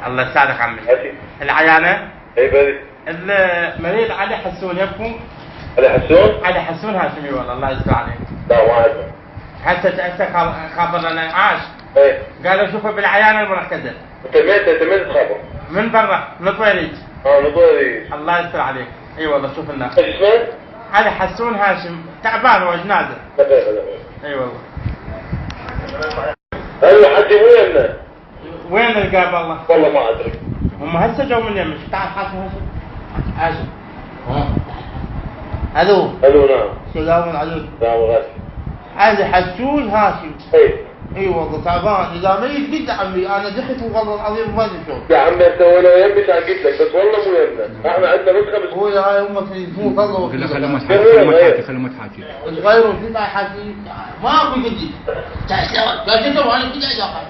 الله يسعدك عمي. حكي. العيانة؟ اي بلي. المريض علي حسون يبكم؟ علي حسون؟ علي حسون هاشمي والله الله يستر عليك. لا ما أعرفه. هسه خبر لنا عاش. ايه. قالوا شوفوا بالعيانة المركزة. انت مين تخبر؟ من برا من طويريج. نطوريج. الله يستر عليك. اي والله شوف لنا. ايش اسمه؟ علي حسون هاشم تعبان هو جنازة. اي والله. ايوه حجي ويننا؟ وين القاب الله؟ والله ما ادري. هم هسه جو من اليمن تعال حاسم هاشم. الو. الو نعم. سلام عليكم. سلام غالي. علي حسون هاشم. اي. اي والله تعبان اذا ميت قد عمي انا دخلت والله العظيم ما ادري شلون. يا عمي انت وين وين مش قلت لك بس والله مو يمنا، احنا عندنا نسخه بس. هو هاي امك يسموك الله خلوا ما تحاكي خلوا ما تحاكي. غيروا في ما يحكي ماكو جديد. تعال تسوي انا كذا اجاك.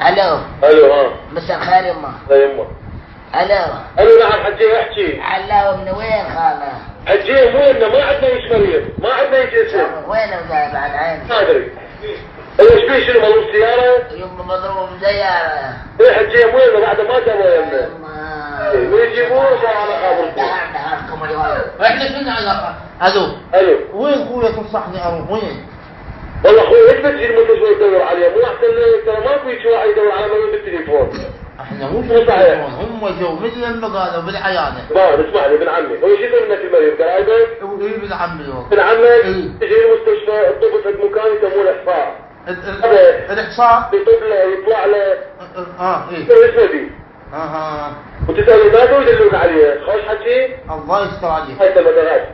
الو. الو ها. مساء الخير يمه. لا يمه. الو. الو نعم حجي احكي. علاوه من وين خاله؟ حجي ويننا ما عندنا ايش مريض، ما عندنا ايش اسم. وين بعد عين؟ ما ادري. ايش فيه شنو مضروب سياره؟ يمه مضروب سياره. ايه حجي ويننا بعد ما جابوا يمنا. ويجيبوه صار على خابركم. دهركم اليوم. احنا شنو علاقه؟ الو. الو. وين خويا تنصحني اروح وين؟ والله اخوي ايش بتجي المستشفى تدور عليه؟ مو احسن ترى ماكو هيك واحد يدور على مريض بالتليفون. احنا مو بالتليفون هم جو من لما قالوا بالعياده. ما اسمع لي ابن عمي، هو شو يسوي لك المريض؟ قرايبك؟ اي ابن عمي ابن عمك؟ تجي المستشفى الطب في مكان يسموه الاحصاء. الاحصاء؟ يطب له يطلع له. ايه. يسوي اسمه دي. اها. وتسأله ما يدلون عليه، خوش حكي؟ الله يستر عليك. هاي 3 دقائق.